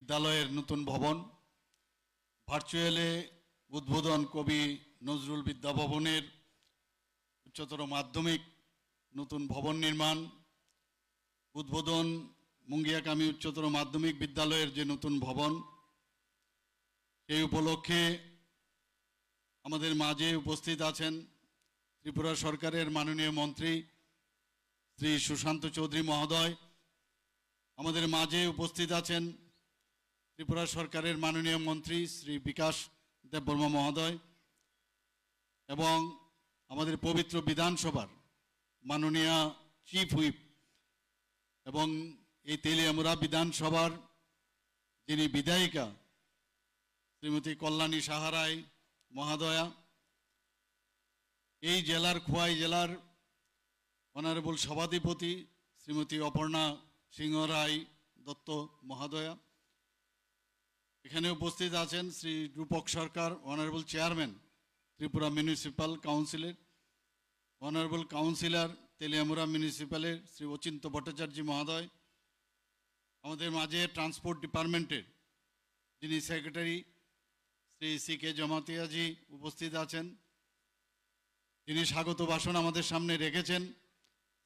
বিদ্যালয়ের নতুন ভবন ভার্চুয়ালে উদ্বোধন কবি নজরুল বিদ্যাভবনের উচ্চতর মাধ্যমিক নতুন ভবন নির্মাণ উদ্বোধন মুঙ্গিয়াকামী উচ্চতর মাধ্যমিক বিদ্যালয়ের যে নতুন ভবন সেই উপলক্ষে আমাদের মাঝে উপস্থিত আছেন ত্রিপুরা সরকারের মাননীয় মন্ত্রী শ্রী সুশান্ত চৌধুরী মহোদয়। আমাদের মাঝে উপস্থিত আছেন ত্রিপুরা সরকারের মাননীয় মন্ত্রী শ্রী বিকাশ দেববর্মা মহোদয় এবং আমাদের পবিত্র বিধানসভার মাননীয় চিফ হুইপ এবং এই তেলিয়ামুড়া বিধানসভার যিনি বিধায়িকা শ্রীমতী কল্যাণী সাহা রায় মহোদয়া, এই জেলার খোয়াই জেলার অনারেবল সভাধিপতি শ্রীমতী অপর্ণা সিংহ রায় দত্ত মহোদয়া, এখানে উপস্থিত আছেন Shri Rupak Sarkar honourable chairman Tripura municipal কাউন্সিলের, অনারেবল কাউন্সিলর তেলিয়ামুড়া মিউনিসিপ্যালের শ্রী অচিন্ত ভট্টাচার্য মহোদয়, আমাদের মাঝে ট্রান্সপোর্ট ডিপার্টমেন্টের যিনি secretary Shri C K Jamatia ji উপস্থিত আছেন। তিনি স্বাগত ভাষণ আমাদের সামনে রেখেছেন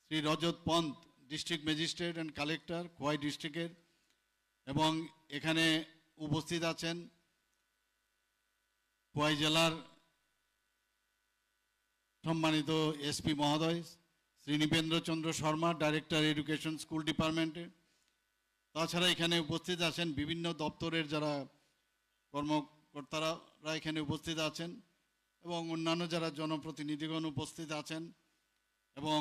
Shri Rajat Pant district magistrate and collector Khowai ডিস্ট্রিক্টের, এবং এখানে উপস্থিত আছেন খোয়াই জেলার সম্মানিত এসপি মহোদয় শ্রী নৃপেন্দ্র চন্দ্র শর্মা ডাইরেক্টর এডুকেশন স্কুল ডিপার্টমেন্টে। তাছাড়া এখানে উপস্থিত আছেন বিভিন্ন দপ্তরের যারা কর্মকর্তারা এখানে উপস্থিত আছেন এবং অন্যান্য যারা জনপ্রতিনিধিগণ উপস্থিত আছেন এবং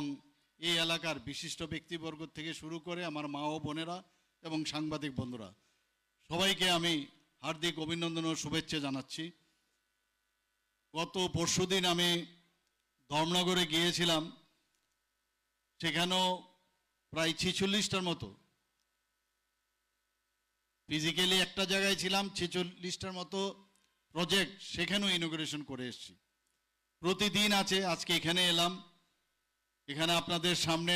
এই এলাকার বিশিষ্ট ব্যক্তিবর্গ থেকে শুরু করে আমার মা ও বোনেরা এবং সাংবাদিক বন্ধুরা, সবাইকে আমি হার্দিক অভিনন্দন ও শুভেচ্ছা জানাচ্ছি। গত পরশুদিন আমি ধর্মনগরে গিয়েছিলাম, সেখানেও প্রায় 46টার মতো, ফিজিক্যালি একটা জায়গায় ছিলাম, 46টার মতো প্রজেক্ট সেখানেও ইনোগ্রেশন করে এসেছি। প্রতিদিন আছে, আজকে এখানে এলাম, এখানে আপনাদের সামনে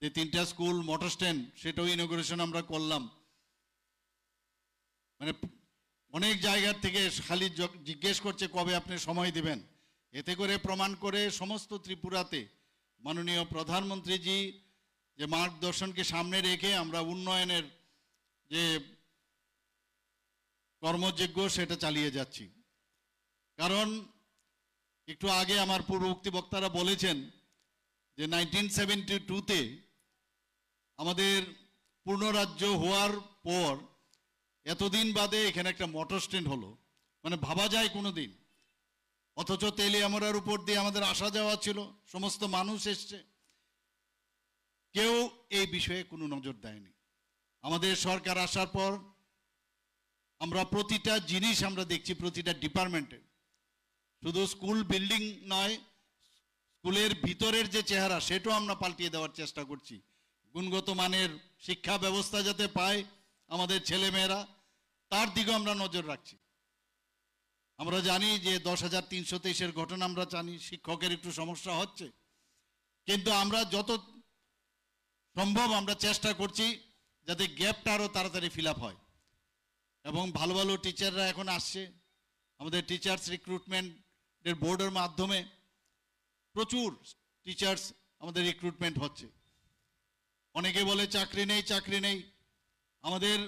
যে 3টা স্কুল মোটর স্ট্যান্ড সেটাও ইনোগ্রেশন আমরা করলাম। মানে অনেক জায়গার থেকে খালি জিজ্ঞেস করছে কবে আপনি সময় দিবেন, এতে করে প্রমাণ করে সমস্ত ত্রিপুরাতে মাননীয় প্রধানমন্ত্রীজি যে মার্গদর্শনকে সামনে রেখে আমরা উন্নয়নের যে কর্মযজ্ঞ সেটা চালিয়ে যাচ্ছি। কারণ একটু আগে আমার পূর্ববর্তী বক্তারা বলেছেন যে 1972-তে আমাদের পূর্ণরাজ্য হওয়ার পর এতদিন বাদে এখানে একটা মোটর স্ট্যান্ড হলো, মানে ভাবা যায় কোনো দিন। অথচ তেলিয়ামুড়ার উপর দিয়ে আমাদের আসা যাওয়া ছিল, সমস্ত মানুষ এসছে, কেউ এই বিষয়ে কোনো নজর দেয়নি। আমাদের সরকার আসার পর আমরা প্রতিটা জিনিস আমরা দেখছি, প্রতিটা ডিপার্টমেন্টে, শুধু স্কুল বিল্ডিং নয়, স্কুলের ভিতরের যে চেহারা সেটাও আমরা পাল্টিয়ে দেওয়ার চেষ্টা করছি। গুণগত মানের শিক্ষা ব্যবস্থা যাতে পায় আমাদের ছেলেমেয়েরা, তার দিকেও আমরা নজর রাখছি। আমরা জানি যে 10,323-এর ঘটনা আমরা জানি, শিক্ষকের একটু সমস্যা হচ্ছে, কিন্তু আমরা যত সম্ভব আমরা চেষ্টা করছি যাতে গ্যাপটা আরও তাড়াতাড়ি ফিল আপ হয়। এবং ভালো ভালো টিচাররা এখন আসছে, আমাদের টিচার্স রিক্রুটমেন্টের বোর্ডের মাধ্যমে প্রচুর টিচার্স আমাদের রিক্রুটমেন্ট হচ্ছে। অনেকে বলে চাকরি নেই, চাকরি নেই। আমাদের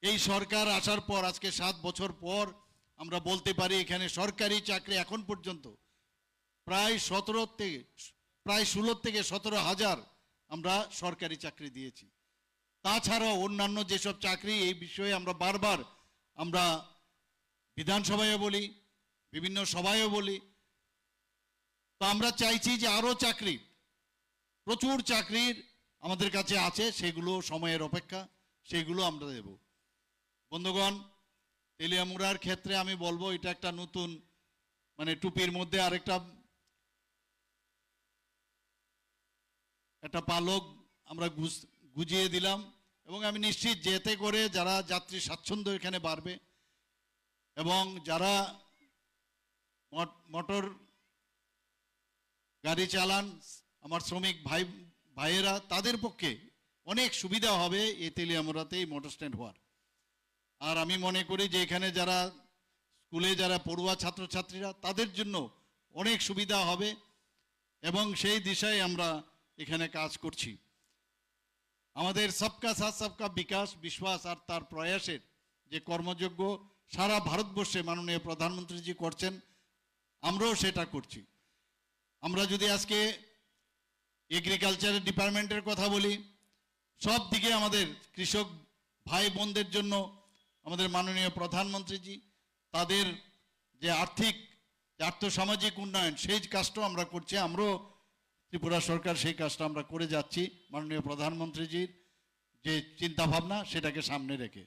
এই সরকার আসার পর আজকে 7 বছর পর আমরা বলতে পারি এখানে সরকারি চাকরি এখন পর্যন্ত প্রায় 16 থেকে 17,000 আমরা সরকারি চাকরি দিয়েছি। তাছাড়াও অন্যান্য যেসব চাকরি, এই বিষয়ে আমরা বারবার আমরা বিধানসভায় বলি, বিভিন্ন সভায়ও বলি। তো আমরা চাইছি যে আরও চাকরি, প্রচুর চাকরির আমাদের কাছে আছে, সেগুলো সময়ের অপেক্ষা, সেগুলো আমরা দেব। বন্ধুগণ, তেলিয়ামুড়ার ক্ষেত্রে আমি বলবো এটা একটা নতুন, মানে টুপির মধ্যে আরেকটা একটা পালক আমরা গুজিয়ে দিলাম, এবং আমি নিশ্চিত যে এতে করে যারা যাত্রী স্বাচ্ছন্দ্য এখানে বাড়বে এবং যারা মোটর গাড়ি চালান আমার শ্রমিক ভাইয়েরা, তাদের পক্ষে অনেক সুবিধা হবে এই তেলিয়ামুড়াতে এই মোটর স্ট্যান্ড হওয়ার। আর আমি মনে করি যে এখানে যারা স্কুলে যারা পড়ুয়া ছাত্রছাত্রীরা তাদের জন্য অনেক সুবিধা হবে এবং সেই দিশায় আমরা এখানে কাজ করছি। আমাদের সবকা সাথ সবকা বিকাশ বিশ্বাস আর তার প্রয়াসের যে কর্মযোগ্য সারা ভারতবর্ষে মাননীয় প্রধানমন্ত্রীজি করছেন, আমরাও সেটা করছি। আমরা যদি আজকে এগ্রিকালচার ডিপার্টমেন্টের কথা বলি, সব দিকে আমাদের কৃষক ভাই বোনদের জন্য আমাদের মাননীয় প্রধানমন্ত্রীজি তাদের যে আর্থসামাজিক উন্নয়ন সেই কাজটাও আমরা করছি। আমরাও ত্রিপুরা সরকার সেই কাজটা আমরা করে যাচ্ছি মাননীয় প্রধানমন্ত্রীজির যে চিন্তাভাবনা সেটাকে সামনে রেখে।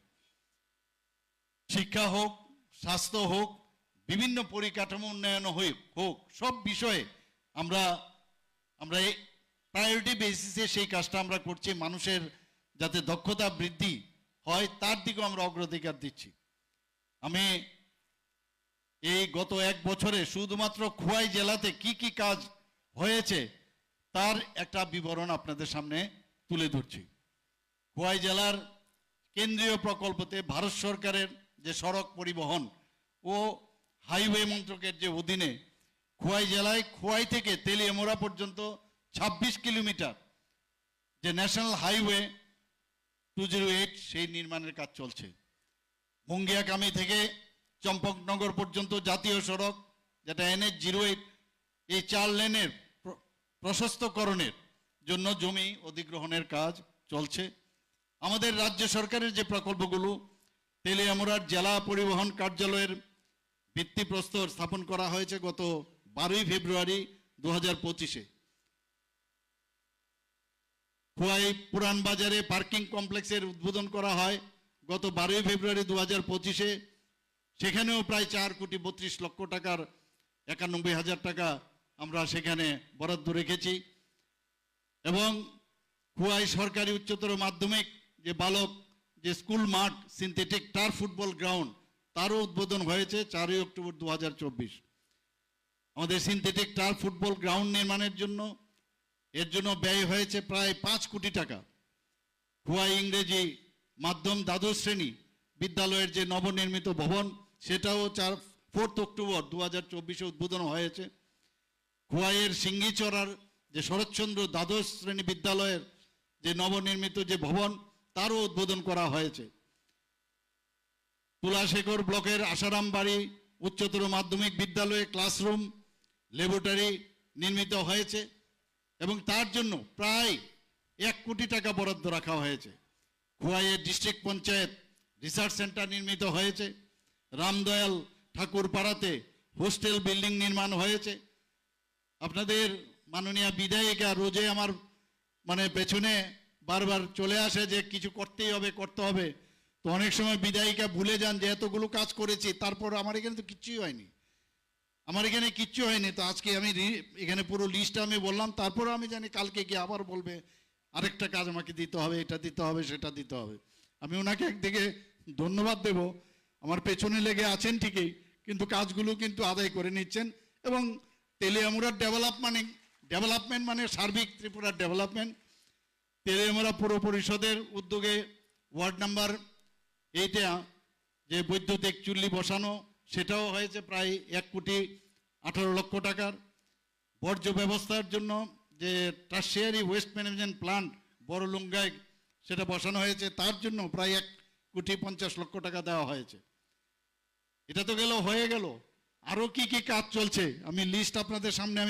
শিক্ষা হোক, স্বাস্থ্য হোক, বিভিন্ন পরিকাঠামো উন্নয়ন হোক, সব বিষয়ে আমরা এই প্রায়োরিটি বেসিসে সেই কাজটা আমরা করছি। মানুষের যাতে দক্ষতা বৃদ্ধি হয় তার দিকেও আমরা অগ্রাধিকার দিচ্ছি। আমি এই গত 1 বছরে শুধুমাত্র খোয়াই জেলাতে কি কি কাজ হয়েছে তার একটা বিবরণ আপনাদের সামনে তুলে ধরছি। খোয়াই জেলার কেন্দ্রীয় প্রকল্পতে ভারত সরকারের যে সড়ক পরিবহন ও হাইওয়ে মন্ত্রকের যে অধীনে খোয়াই জেলায় খোয়াই থেকে তেলিয়ামুড়া পর্যন্ত 26 কিলোমিটার যে ন্যাশনাল হাইওয়ে 208 সেই নির্মাণের কাজ চলছে। মুঙ্গিয়াকামি থেকে চম্পকনগর পর্যন্ত জাতীয় সড়ক যেটা NH 08 এই 4 লেনের প্রশস্তকরণের জন্য জমি অধিগ্রহণের কাজ চলছে। আমাদের রাজ্য সরকারের যে প্রকল্পগুলো, তেলিয়ামুড়ার জেলা পরিবহন কার্যালয়ের ভিত্তিপ্রস্তর স্থাপন করা হয়েছে গত 12 ফেব্রুয়ারি 2025-এ। খোয়াই পুরান বাজারে পার্কিং কমপ্লেক্সের উদ্বোধন করা হয় গত 12 ফেব্রুয়ারি 2025-এ। সেখানেও প্রায় 4 কোটি 32 লক্ষ টাকার 91,000 টাকা আমরা সেখানে বরাদ্দ রেখেছি। এবং খোয়াই সরকারি উচ্চতর মাধ্যমিক যে বালক যে স্কুল মাঠ সিনথেটিক টার্ফ ফুটবল গ্রাউন্ড তারও উদ্বোধন হয়েছে 4 অক্টোবর 2024। আমাদের সিনথেটিক টার্ফ ফুটবল গ্রাউন্ড নির্মাণের জন্য এর জন্য ব্যয় হয়েছে প্রায় 5 কোটি টাকা। খোয়াই ইংরেজি মাধ্যম দ্বাদশ শ্রেণী বিদ্যালয়ের যে নবনির্মিত ভবন সেটাও 4 অক্টোবর 2024-এ উদ্বোধন হয়েছে। খোয়াইয়ের সিঙ্গিচড়ার যে শরৎচন্দ্র দ্বাদশ শ্রেণী বিদ্যালয়ের যে নবনির্মিত যে ভবন তারও উদ্বোধন করা হয়েছে। তুলাশেখর ব্লকের আসারাম বাড়ি উচ্চতর মাধ্যমিক বিদ্যালয়ে ক্লাসরুম ল্যাবরেটরি নির্মিত হয়েছে এবং তার জন্য প্রায় 1 কোটি টাকা বরাদ্দ রাখা হয়েছে। খোয়াইয়ের ডিস্ট্রিক্ট পঞ্চায়েত রিসার্চ সেন্টার নির্মিত হয়েছে। রামদয়াল ঠাকুর পাড়াতে হোস্টেল বিল্ডিং নির্মাণ হয়েছে। আপনাদের মাননীয় বিধায়িকা রোজে আমার পেছনে বারবার চলে আসে যে কিছু করতে হবে। তো অনেক সময় বিধায়িকা ভুলে যান যে এতগুলো কাজ করেছি, তারপর আমার এখানে তো কিচ্ছুই হয়নি। তো আজকে আমি এখানে পুরো লিস্টটা আমি বললাম, তারপর আমি জানি কালকে গিয়ে আবার বলবে আরেকটা কাজ আমাকে দিতে হবে, এটা দিতে হবে, সেটা দিতে হবে। আমি ওনাকে একদিকে ধন্যবাদ দেব, আমার পেছনে লেগে আছেন ঠিকই, কিন্তু কাজগুলো কিন্তু আদায় করে নিচ্ছেন। এবং তেলিয়ামুড়ার ডেভেলপমেন্ট মানে সার্বিক ত্রিপুরার ডেভেলপমেন্ট। তেলিয়ামুড়া পৌর পরিষদের উদ্যোগে ওয়ার্ড নাম্বার 8-এ যে বৈদ্যুতিক চুল্লি বসানো সেটাও হয়েছে প্রায় 1 কোটি 18 লক্ষ টাকার। বর্জ্য ব্যবস্থার জন্য যে টার্সিয়ারি ওয়েস্ট ম্যানেজমেন্ট প্লান্ট বড়লুঙ্গায় সেটা বসানো হয়েছে, তার জন্য প্রায় 1 কোটি 50 লক্ষ টাকা দেওয়া হয়েছে। এটা তো হয়ে গেল। আরও কি কি কাজ চলছে আমি লিস্ট আপনাদের সামনে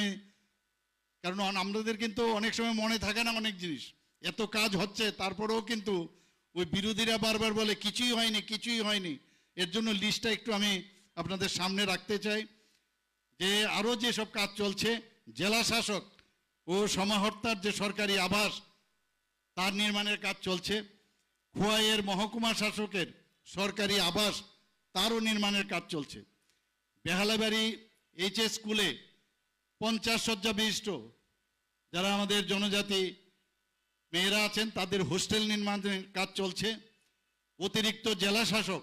কারণ আমাদের কিন্তু অনেক সময় মনে থাকে না অনেক জিনিস, এত কাজ হচ্ছে তারপরেও কিন্তু ওই বিরোধীরা বারবার বলে কিছুই হয়নি। এর জন্য লিস্টটা একটু আমি আপনাদের সামনে রাখতে চাই যে আরও যেসব কাজ চলছে। জেলা শাসক ও সমাহর্তার যে সরকারি আবাস তার নির্মাণের কাজ চলছে। খোয়াইয়ের মহকুমা শাসকের সরকারি আবাস তারও নির্মাণের কাজ চলছে। বেহালাবাড়ি HS স্কুলে 50 শয্যা বিশিষ্ট যারা আমাদের জনজাতি মেয়েরা আছেন তাদের হোস্টেল নির্মাণের কাজ চলছে। অতিরিক্ত জেলা শাসক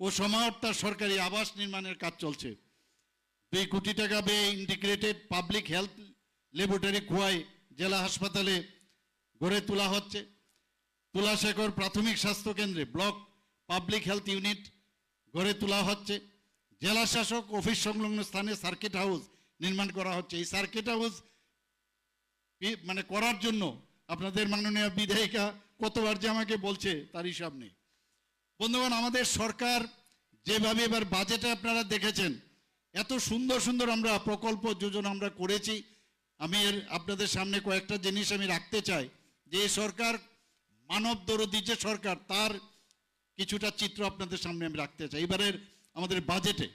ও সমাহর্তার সরকারি আবাস নির্মাণের কাজ চলছে। 2 কোটি টাকা ব্যয়ে integrated public health laboratory Khowai জেলা হাসপাতালে গড়ে তোলা হচ্ছে। তুলাশেখর প্রাথমিক স্বাস্থ্য কেন্দ্রে ব্লক পাবলিক হেলথ ইউনিট গড়ে তোলা হচ্ছে। জেলা শাসক অফিস সংলগ্ন স্থানে সার্কিট হাউস নির্মাণ করা হচ্ছে। এই সার্কিট হাউস মানে করার জন্য আপনাদের মাননীয় বিধায়িকা কতবার যে আমাকে বলছে তার হিসাব নেই। বন্ধুগণ, আমাদের সরকার যেভাবে এবার বাজেটে আপনারা দেখেছেন, এত সুন্দর সুন্দর আমরা প্রকল্প যোজনা আমরা করেছি। আমি আপনাদের সামনে কয়েকটা জিনিস আমি রাখতে চাই যে এই সরকার মানব দরদী যে সরকার, তার কিছুটা চিত্র আপনাদের সামনে আমি রাখতে চাই। এবারের আমাদের বাজেটে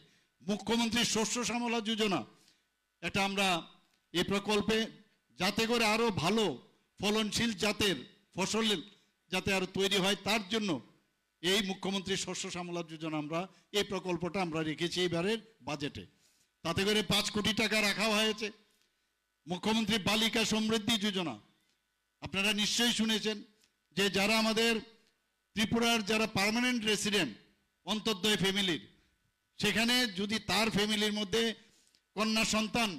মুখ্যমন্ত্রী শস্য শ্যামলা যোজনা, এটা আমরা এই প্রকল্পে যাতে করে আরো ভালো ফলনশীল জাতের ফসল যাতে আরো তৈরি হয়, তার জন্য এই মুখ্যমন্ত্রী শস্য শ্যামলা যোজনা আমরা এই প্রকল্পটা আমরা রেখেছি এবারের বাজেটে। তাতে করে 5 কোটি টাকা রাখা হয়েছে। মুখ্যমন্ত্রী বালিকা সমৃদ্ধি যোজনা, আপনারা নিশ্চয়ই শুনেছেন যে যারা আমাদের ত্রিপুরার যারা পার্মানেন্ট রেসিডেন্ট অন্তর্দয় ফ্যামিলির, সেখানে যদি তার ফ্যামিলির মধ্যে কন্যা সন্তান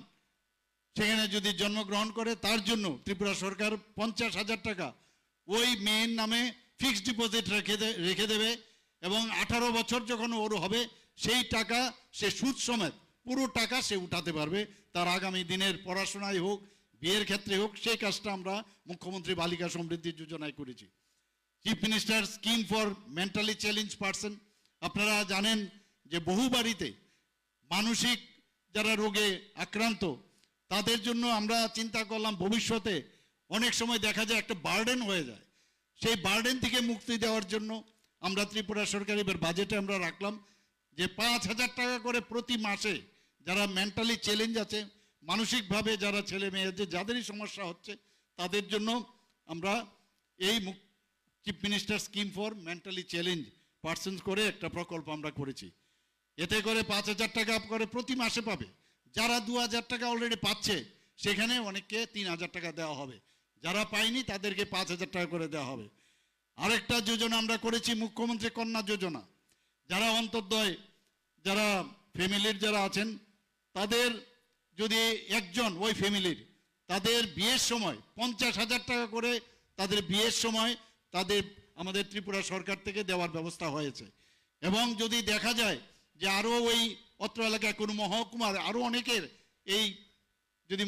সেখানে যদি জন্মগ্রহণ করে, তার জন্য ত্রিপুরা সরকার 50,000 টাকা ওই মেয়ের নামে ফিক্সড ডিপোজিট রেখে দেবে এবং 18 বছর যখন ওর হবে সেই টাকা সে সুদ সমেত পুরো টাকা সে উঠাতে পারবে। তার আগামী দিনের পড়াশোনায় হোক, বিয়ের ক্ষেত্রে হোক, সেই কাজটা আমরা মুখ্যমন্ত্রী বালিকা সমৃদ্ধি যোজনায় করেছি। Chief minister scheme for mentally challenge person, আপনারা জানেন যে বহু বাড়িতে মানসিক যারা রোগে আক্রান্ত, তাদের জন্য আমরা চিন্তা করলাম ভবিষ্যতে অনেক সময় দেখা যায় একটা বার্ডেন হয়ে যায়, সেই বার্ডেন থেকে মুক্তি দেওয়ার জন্য আমরা ত্রিপুরা সরকার এবার বাজেটে আমরা রাখলাম যে 5,000 টাকা করে প্রতি মাসে যারা মেন্টালি চ্যালেঞ্জ আছে, মানসিকভাবে যারা ছেলে মেয়ে যাদেরই সমস্যা হচ্ছে, তাদের জন্য আমরা এই chief minister scheme for mentally challenge person করে একটা প্রকল্প আমরা করেছি। এতে করে 5,000 টাকা করে প্রতি মাসে পাবে। যারা 2,000 টাকা অলরেডি পাচ্ছে সেখানে অনেককে 3,000 টাকা দেওয়া হবে, যারা পায়নি তাদেরকে 5,000 টাকা করে দেওয়া হবে। আরেকটা যোজনা আমরা করেছি মুখ্যমন্ত্রী কন্যা যোজনা, যারা অন্তর্দয় যারা ফ্যামিলির যারা আছেন, তাদের যদি একজন ওই ফ্যামিলির তাদের বিয়ের সময় 50,000 টাকা করে তাদের বিয়ের সময় তাদের আমাদের ত্রিপুরা সরকার থেকে দেওয়ার ব্যবস্থা হয়েছে। এবং যদি দেখা যায় যে আরও ওই অত্র এলাকায় কোনো মহকুমার আরও অনেকের এই যদি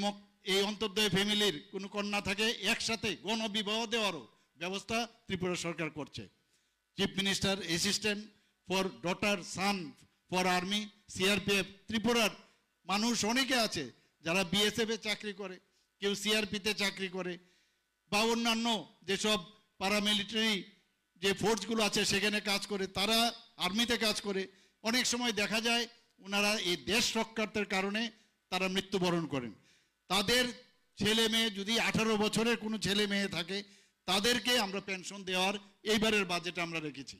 এই অন্তর্দয় ফ্যামিলির কোনো কন্যা থাকে, একসাথে গণবিবাহ দেওয়ারও ব্যবস্থা ত্রিপুরা সরকার করছে। Chief minister assistant for daughter son for army CRPF, ত্রিপুরার মানুষ অনেকে আছে যারা বিএসএফে চাকরি করে, কেউ সিআরপিতে চাকরি করে, বা অন্যান্য যেসব প্যারামিলিটারি যে ফোর্সগুলো আছে সেখানে কাজ করে, তারা আর্মিতে কাজ করে। অনেক সময় দেখা যায় ওনারা এই দেশ রক্ষার্থের কারণে তারা মৃত্যুবরণ করেন। তাদের ছেলে মেয়ে যদি 18 বছরের কোনো ছেলে মেয়ে থাকে, তাদেরকে আমরা পেনশন দেওয়ার এইবারের বাজেটে আমরা রেখেছি।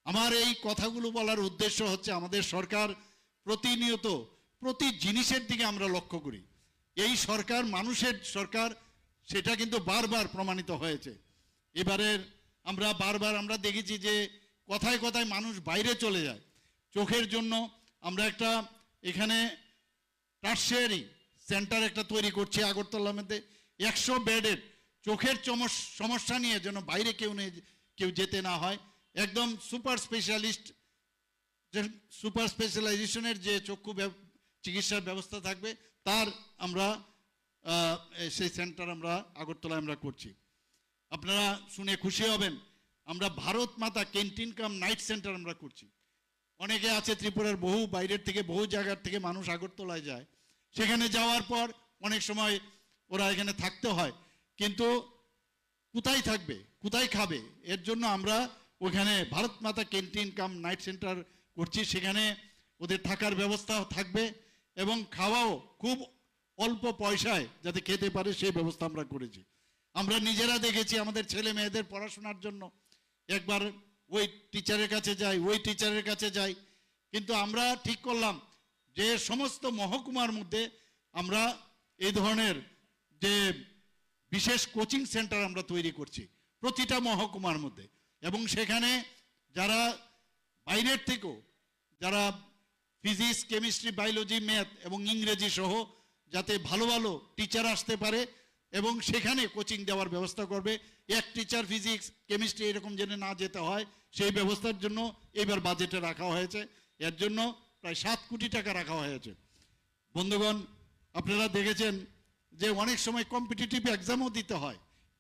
আমার এই কথাগুলো বলার উদ্দেশ্য হচ্ছে আমাদের সরকার প্রতিনিয়ত প্রতি জিনিসের দিকে আমরা লক্ষ্য করি। এই সরকার মানুষের সরকার, সেটা কিন্তু বারবার প্রমাণিত হয়েছে। এবারের আমরা বারবার আমরা দেখেছি যে কথায় কথায় মানুষ বাইরে চলে যায় চোখের জন্য। আমরা একটা এখানে টার্সিয়ারি সেন্টার একটা তৈরি করছি আগরতলার মধ্যে, 100 বেডের চোখের সমস্যা নিয়ে যেন বাইরে কেউ যেতে না হয়। একদম সুপার স্পেশালাইজেশনের যে চক্ষু চিকিৎসার ব্যবস্থা থাকবে, তার আমরা সেই সেন্টার আমরা আগরতলায় আমরা করছি। আপনারা শুনে খুশি হবেন, আমরা ভারত মাতা ক্যান্টিন কাম নাইট সেন্টার আমরা করছি। অনেকে আছে ত্রিপুরার বহু বাইরের থেকে বহু জায়গার থেকে মানুষ আগরতলায় যায়, সেখানে যাওয়ার পর অনেক সময় ওরা এখানে থাকতে হয়, কিন্তু কোথায় থাকবে কোথায় খাবে, এর জন্য আমরা ওখানে ভারত মাতা ক্যান্টিন কাম নাইট সেন্টার করছি। সেখানে ওদের থাকার ব্যবস্থা থাকবে এবং খাওয়াও খুব অল্প পয়সায় যাতে খেতে পারে সেই ব্যবস্থা আমরা করেছি। আমরা নিজেরা দেখেছি আমাদের ছেলে মেয়েদের পড়াশোনার জন্য একবার ওই টিচারের কাছে যাই, কিন্তু আমরা ঠিক করলাম যে সমস্ত মহকুমার মধ্যে আমরা এই ধরনের যে বিশেষ কোচিং সেন্টার আমরা তৈরি করছি প্রতিটা মহকুমার মধ্যে, এবং সেখানে যারা বাইরের থেকেও যারা ফিজিক্স কেমিস্ট্রি বায়োলজি ম্যাথ এবং ইংরেজি সহ যাতে ভালো ভালো টিচার আসতে পারে এবং সেখানে কোচিং দেওয়ার ব্যবস্থা করবে। এক টিচার ফিজিক্স কেমিস্ট্রি এরকম যেন না যেতে হয় সেই ব্যবস্থার জন্য এবার বাজেটে রাখা হয়েছে। এর জন্য প্রায় 7 কোটি টাকা রাখা হয়েছে। বন্ধুগণ, আপনারা দেখেছেন যে অনেক সময় কম্পিটিটিভ এক্সামও দিতে হয়।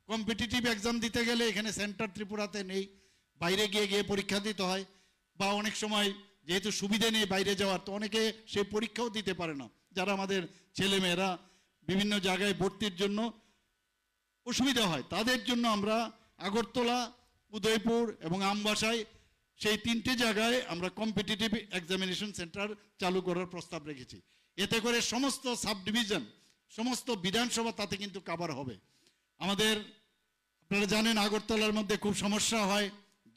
কম্পিটিটিভ এক্সাম দিতে গেলে এখানে সেন্টার ত্রিপুরাতে নেই, বাইরে গিয়ে গিয়ে পরীক্ষা দিতে হয়, বা অনেক সময় যেহেতু সুবিধে নেই বাইরে যাওয়ার, তো অনেকে সেই পরীক্ষাও দিতে পারে না। যারা আমাদের ছেলেমেয়েরা বিভিন্ন জায়গায় ভর্তির জন্য অসুবিধা হয়, তাদের জন্য আমরা আগরতলা, উদয়পুর এবং আমবাসায় সেই 3টে জায়গায় আমরা কম্পিটিটিভ এক্সামিনেশন সেন্টার চালু করার প্রস্তাব রেখেছি। এতে করে সমস্ত সাব ডিভিশন, সমস্ত বিধানসভা তাতে কিন্তু কভার হবে। আমাদের আপনারা জানেন আগরতলার মধ্যে খুব সমস্যা হয়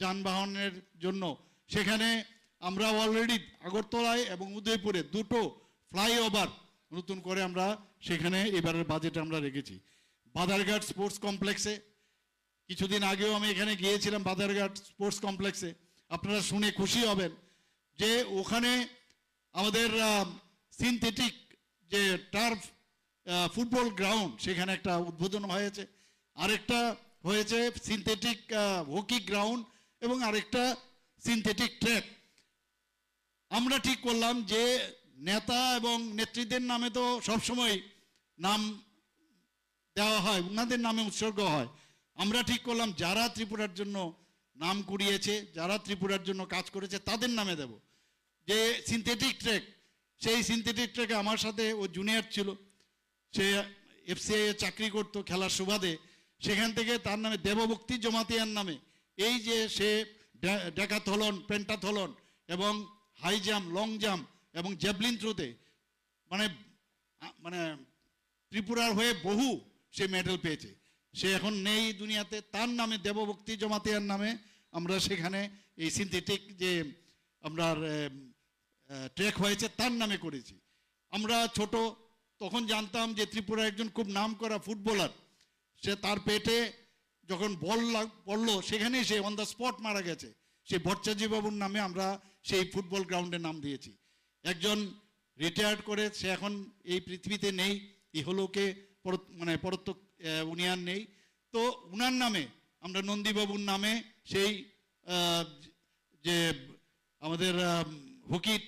যানবাহনের জন্য। সেখানে আমরা অলরেডি আগরতলায় এবং উদয়পুরে 2টো ফ্লাইওভার নতুন করে আমরা সেখানে এবারের বাজেটে আমরা রেখেছি। বাদারঘাট স্পোর্টস কমপ্লেক্সে কিছুদিন আগেও আমি এখানে গিয়েছিলাম, বাদারঘাট স্পোর্টস কমপ্লেক্সে। আপনারা শুনে খুশি হবেন যে ওখানে আমাদের সিনথেটিক যে টার্ফ ফুটবল গ্রাউন্ড সেখানে একটা উদ্বোধন হয়েছে, আরেকটা হয়েছে সিনথেটিক হকি গ্রাউন্ড এবং আরেকটা সিনথেটিক ট্র্যাক। আমরা ঠিক করলাম যে নেতা এবং নেত্রীদের নামে তো সবসময় নাম দেওয়া হয়, ওনাদের নামে উৎসর্গ হয়। আমরা ঠিক করলাম যারা ত্রিপুরার জন্য নাম কুড়িয়েছে, যারা ত্রিপুরার জন্য কাজ করেছে তাদের নামে দেব। যে সিনথেটিক ট্র্যাক, সেই সিনথেটিক ট্র্যাকে আমার সাথে ও জুনিয়র ছিল, সে এফসিআই চাকরি করতো খেলার সুবাদে, সেখান থেকে তার নামে দেবভক্তি জমাতিয়ার নামে এই যে সে ডেকাথলন, পেন্টাথলন এবং হাই জাম্প, লং জাম্প এবং জ্যাভলিন থ্রোতে মানে মানে ত্রিপুরার হয়ে বহু সে মেডেল পেয়েছে। সে এখন নেই দুনিয়াতে, তার নামে দেবভক্তি জমাতিয়ার নামে আমরা সেখানে এই সিনথেটিক যে আমরা ট্র্যাক হয়েছে তার নামে করেছি। আমরা ছোট তখন জানতাম যে ত্রিপুরা একজন খুব নাম করা ফুটবলার, সে তার পেটে যখন বল পড়লো সেখানেই সে অন দ্য স্পট মারা গেছে। সেই ভট্টাচার্য বাবুর নামে আমরা সেই ফুটবল গ্রাউন্ডের নাম দিয়েছি। একজন রিটায়ার্ড করে সে এখন এই পৃথিবীতে নেই, ইহলোকে মানে পরত্ব উনি আর নেই, তো উনার নামে আমরা নন্দীবাবুর নামে সেই যে আমাদের হকির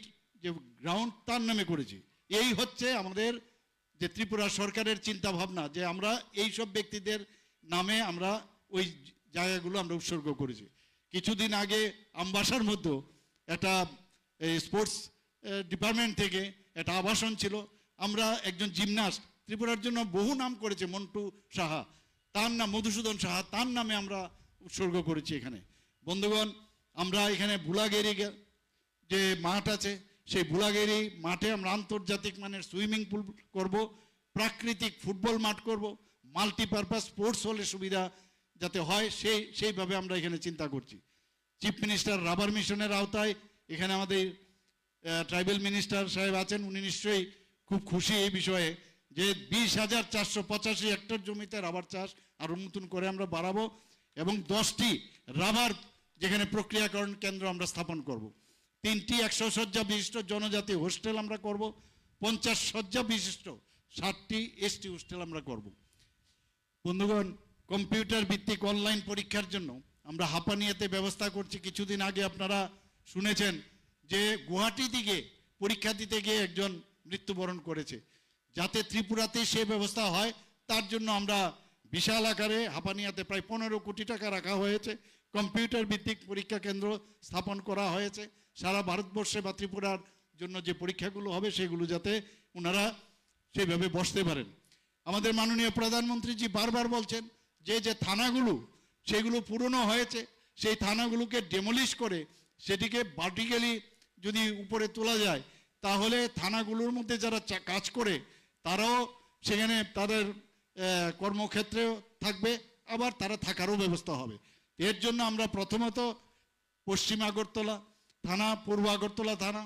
যে গ্রাউন্ড তার নামে করেছি। এই হচ্ছে আমাদের যে ত্রিপুরা সরকারের চিন্তা ভাবনা, যে আমরা এই সব ব্যক্তিদের নামে আমরা ওই জায়গাগুলো আমরা উৎসর্গ করেছি। কিছুদিন আগে আমবাসার মধ্যে একটা স্পোর্টস ডিপার্টমেন্ট থেকে একটা আবাসন ছিল, আমরা একজন জিমনাস্ট ত্রিপুরার জন্য বহু নাম করেছে মন্টু সাহা, তার নাম মধুসূদন সাহা, তার নামে আমরা উৎসর্গ করেছি এখানে। বন্ধুগণ, আমরা এখানে বুলাগেরি যে মাঠ আছে সেই বুলাগেরি মাঠে আমরা আন্তর্জাতিক মানের সুইমিং পুল করব, প্রাকৃতিক ফুটবল মাঠ করব, মাল্টিপারপাস স্পোর্টস হলে সুবিধা যাতে হয় সেইভাবে আমরা এখানে চিন্তা করছি। চিফ মিনিস্টার রাবার মিশনের আওতায় এখানে আমাদের ট্রাইবাল মিনিস্টার সাহেব আছেন, উনি নিশ্চয়ই খুব খুশি এই বিষয়ে যে 20,485 হেক্টর জমিতে রাবার চাষ আরও নতুন করে আমরা বাড়াবো এবং 10টি রাবার যেখানে প্রক্রিয়াকরণ কেন্দ্র আমরা স্থাপন করব। 3টি 100 শয্যা বিশিষ্ট জনজাতি হোস্টেল আমরা করব, 50 শয্যা বিশিষ্ট 60টি এসটি হোস্টেল আমরা করব। বন্ধুগণ, কম্পিউটার ভিত্তিক অনলাইন পরীক্ষার জন্য আমরা হাঁপানিয়াতে ব্যবস্থা করছি। কিছুদিন আগে আপনারা শুনেছেন যে গুয়াহাটি দিকে পরীক্ষা দিতে গিয়ে একজন মৃত্যুবরণ করেছে। যাতে ত্রিপুরাতে সে ব্যবস্থা হয় তার জন্য আমরা বিশাল আকারে হাঁপানিয়াতে প্রায় 15 কোটি টাকা রাখা হয়েছে। কম্পিউটার ভিত্তিক পরীক্ষা কেন্দ্র স্থাপন করা হয়েছে সারা ভারতবর্ষে বা ত্রিপুরার জন্য যে পরীক্ষাগুলো হবে সেগুলো যাতে ওনারা সেইভাবে বসতে পারেন। আমাদের মাননীয় প্রধানমন্ত্রীজি বারবার বলছেন যে যে থানাগুলো সেগুলো পুরনো হয়েছে সেই থানাগুলোকে ডেমোলিশ করে সেটিকে ভার্টিক্যালি যদি উপরে তোলা যায় তাহলে থানাগুলোর মধ্যে যারা কাজ করে তারাও সেখানে তাদের কর্মক্ষেত্রেও থাকবে, আবার তারা থাকারও ব্যবস্থা হবে। এর জন্য আমরা প্রথমত পশ্চিম আগরতলা থানা, পূর্ব আগরতলা থানা,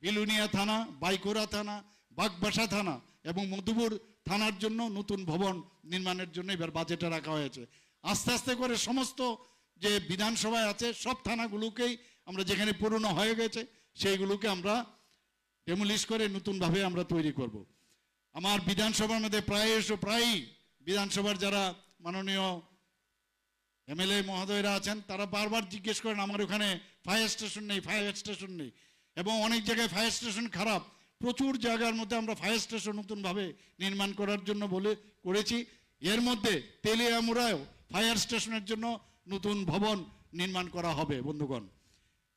বিলুনিয়া থানা, বাইকোরা থানা, বাগবাসা থানা এবং মধুপুর থানার জন্য নতুন ভবন নির্মাণের জন্য এবার বাজেটে রাখা হয়েছে। আস্তে আস্তে করে সমস্ত যে বিধানসভায় আছে সব থানাগুলোকেই আমরা যেখানে পুরনো হয়ে গেছে সেইগুলোকে আমরা ডেমোলিশ করে নতুনভাবে আমরা তৈরি করব। আমার বিধানসভার মধ্যে প্রায় বিধানসভার যারা মাননীয় এমএলএ মহোদয়রা আছেন তারা বারবার জিজ্ঞেস করেন আমার ওখানে ফায়ার স্টেশন নেই, ফায়ার স্টেশন নেই, এবং অনেক জায়গায় ফায়ার স্টেশন খারাপ। প্রচুর জায়গার মধ্যে আমরা ফায়ার স্টেশন নতুনভাবে নির্মাণ করার জন্য করেছি। এর মধ্যে তেলিয়ামুড়ায়ও ফায়ার স্টেশনের জন্য নতুন ভবন নির্মাণ করা হবে। বন্ধুগণ,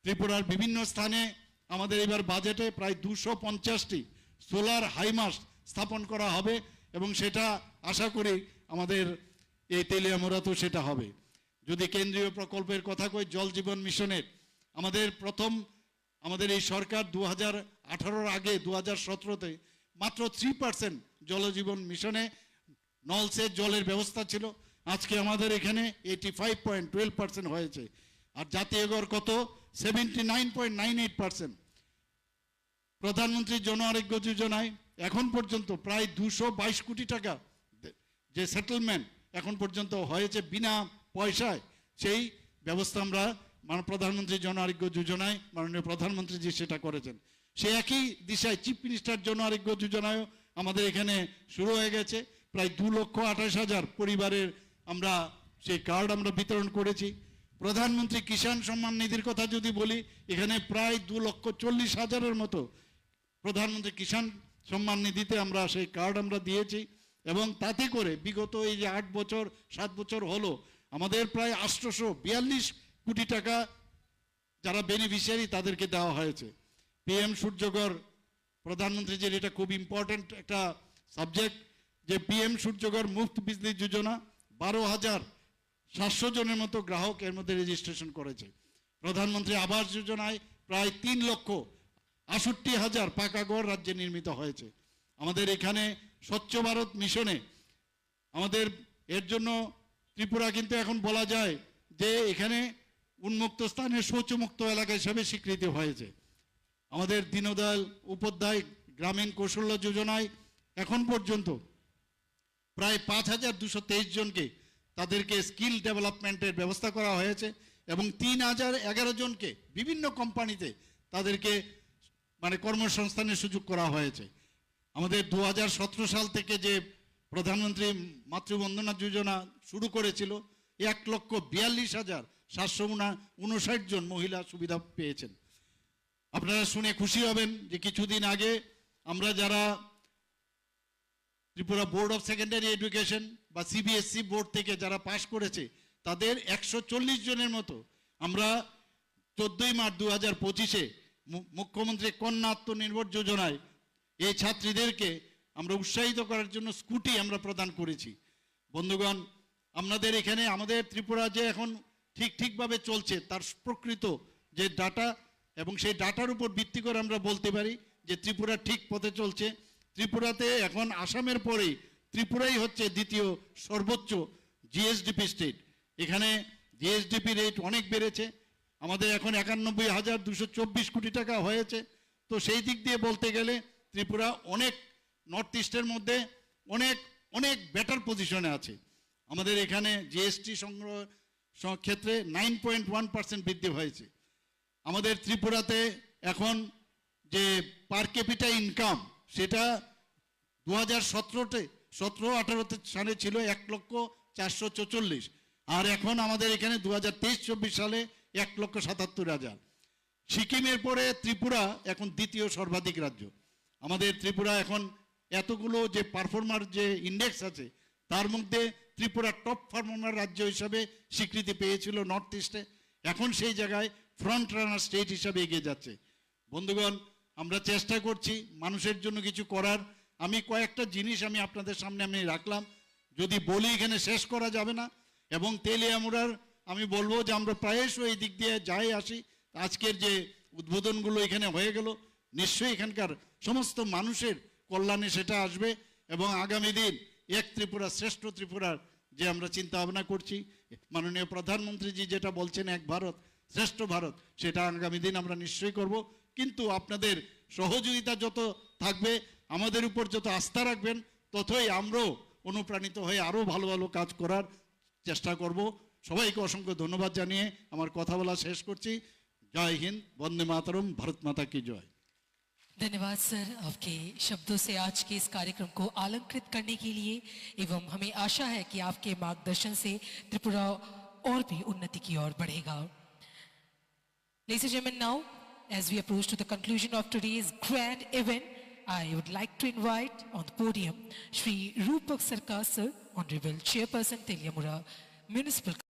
ত্রিপুরার বিভিন্ন স্থানে আমাদের এবার বাজেটে প্রায় 250টি সোলার হাইমাস্ট স্থাপন করা হবে, এবং সেটা আশা করি আমাদের এই তেলিয়ামুড়াতেও সেটা হবে। যদি কেন্দ্রীয় প্রকল্পের কথা কই, জল জীবন মিশনের আমাদের এই সরকার 2018-র আগে 2017-তে মাত্র 3% জলজীবন মিশনে নলসেচ জলের ব্যবস্থা ছিল। আজকে আমাদের এখানে 85.12% হয়েছে, আর জাতীয় গড় কত 79.98%। প্রধানমন্ত্রী জন আরোগ্য যোজনায় এখন পর্যন্ত প্রায় 222 কোটি টাকা যে সেটেলমেন্ট এখন পর্যন্ত হয়েছে বিনা পয়সায়, সেই ব্যবস্থা আমরা প্রধানমন্ত্রী জন আরোগ্য যোজনায় মাননীয় প্রধানমন্ত্রীজি সেটা করেছেন। সে একই দিশায় চিফ মিনিস্টার জন আরোগ্য যোজনায়ও আমাদের এখানে শুরু হয়ে গেছে। প্রায় 2,28,000 পরিবারের আমরা সেই কার্ড আমরা বিতরণ করেছি। প্রধানমন্ত্রী কিষাণ সম্মান নিধির কথা যদি বলি, এখানে প্রায় 2,40,000-এর মতো প্রধানমন্ত্রী কিষাণ সম্মান নিধিতে আমরা সেই কার্ড আমরা দিয়েছি, এবং তাতে করে বিগত এই যে 7 বছর হলো আমাদের প্রায় 842 কোটি টাকা যারা বেনিফিশিয়ারি তাদেরকে দেওয়া হয়েছে। PM সূর্যঘর প্রধানমন্ত্রীজির এটা খুব ইম্পর্টেন্ট একটা সাবজেক্ট, যে PM সূর্যঘর মুফত বিজলি যোজনা 12,700 জনের মতো গ্রাহক এর মধ্যে রেজিস্ট্রেশন করেছে। প্রধানমন্ত্রী আবাস যোজনায় প্রায় 3,68,000 পাকা ঘর রাজ্যে নির্মিত হয়েছে। আমাদের এখানে স্বচ্ছ ভারত মিশনে আমাদের এর জন্য ত্রিপুরা কিন্তু এখন বলা যায় যে এখানে উন্মুক্ত স্থানে শৌচমুক্ত এলাকা হিসেবে স্বীকৃতি হয়েছে। আমাদের দীনদয়াল উপাধ্যায় গ্রামীণ কৌশল্য যোজনায় এখন পর্যন্ত প্রায় 5,223 জনকে তাদেরকে স্কিল ডেভেলপমেন্টের ব্যবস্থা করা হয়েছে, এবং 3,011 জনকে বিভিন্ন কোম্পানিতে তাদেরকে কর্মসংস্থানের সুযোগ করা হয়েছে। আমাদের 2017 সাল থেকে যে প্রধানমন্ত্রী মাতৃবন্দনা যোজনা শুরু করেছিল, 1,42,759 জন মহিলা সুবিধা পেয়েছেন। আপনারা শুনে খুশি হবেন যে কিছুদিন আগে আমরা যারা Tripura board of secondary education বা CBSE বোর্ড থেকে যারা পাশ করেছে তাদের 140 জনের মতো আমরা 14 মার্চ 2025-এ মুখ্যমন্ত্রী কন্যা আত্মনির্ভর যোজনায় এই ছাত্রীদেরকে আমরা উৎসাহিত করার জন্য স্কুটি আমরা প্রদান করেছি। বন্ধুগণ, আপনাদের এখানে আমাদের ত্রিপুরা যে এখন ঠিকভাবে চলছে তার প্রকৃত যে ডাটা, এবং সেই ডাটার উপর ভিত্তি করে আমরা বলতে পারি যে ত্রিপুরা ঠিক পথে চলছে। ত্রিপুরাতে এখন আসামের পরেই ত্রিপুরাই হচ্ছে দ্বিতীয় সর্বোচ্চ GSDP স্টেট। এখানে GSDP রেট অনেক বেড়েছে, আমাদের এখন 91,224 কোটি টাকা হয়েছে। তো সেই দিক দিয়ে বলতে গেলে ত্রিপুরা অনেক নর্থ ইস্টের মধ্যে অনেক অনেক বেটার পজিশনে আছে। আমাদের এখানে GST সংগ্রহ ক্ষেত্রে 9.1% বৃদ্ধি হয়েছে। আমাদের ত্রিপুরাতে এখন যে পার ক্যাপিটা ইনকাম সেটা 2017-18 সালে ছিল 1,444,000, আর এখন আমাদের এখানে 2023-24 সালে 1,77,000। সিকিমের পরে ত্রিপুরা এখন দ্বিতীয় সর্বাধিক রাজ্য। আমাদের ত্রিপুরা এখন এতগুলো যে পারফর্মার যে ইন্ডেক্স আছে তার মধ্যে ত্রিপুরা টপ পারফর্মার রাজ্য হিসাবে স্বীকৃতি পেয়েছিল নর্থ ইস্টে, এখন সেই জায়গায় ফ্রন্ট রানার স্টেট হিসাবে এগিয়ে যাচ্ছে। বন্ধুগণ, আমরা চেষ্টা করছি মানুষের জন্য কিছু করার। আমি কয়েকটা জিনিস আপনাদের সামনে আমি রাখলাম, যদি বলি এখানে শেষ করা যাবে না। এবং তেলিয়ামুড়ার আমি বলবো যে আমরা প্রায়শই এই দিক দিয়ে যাই আসি। আজকের যে উদ্বোধনগুলো এখানে হয়ে গেল, নিশ্চয়ই এখানকার সমস্ত মানুষের কল্যাণে সেটা আসবে, এবং আগামী দিন এক ত্রিপুরা শ্রেষ্ঠ ত্রিপুরার যে আমরা চিন্তা ভাবনা করছি, মাননীয় প্রধানমন্ত্রীজি যেটা বলছেন এক ভারত শ্রেষ্ঠ ভারত, সেটা আগামী দিন আমরা নিশ্চয়ই করব। কিন্তু আপনাদের সহযোগিতা যত থাকবে, আমাদের উপর যত আস্থা রাখবেন, ততই আমরাও অনুপ্রাণিত হয়ে আরও ভালো ভালো কাজ করার চেষ্টা করব। সবাইকে অসংখ্য ধন্যবাদ জানিয়ে আমার কথা বলা শেষ করছি। জয় হিন্দ, বন্দে মাতরম, ভারত মাতা কি জয়। धन्यवाद सर आपके शब्दों से आज के इस कार्यक्रम को अलंकृत करने के लिए एवं हमें आशा है कि आपके मार्गदर्शन से त्रिपुरा और भी उन्नति की ओर बढ़ेगा। Ladies and gentlemen, now as we approach to the conclusion of today's grand event, I would like to invite on the podium Shri Rupak Sarkar sir, Honorable Chairperson Teliamura Municipal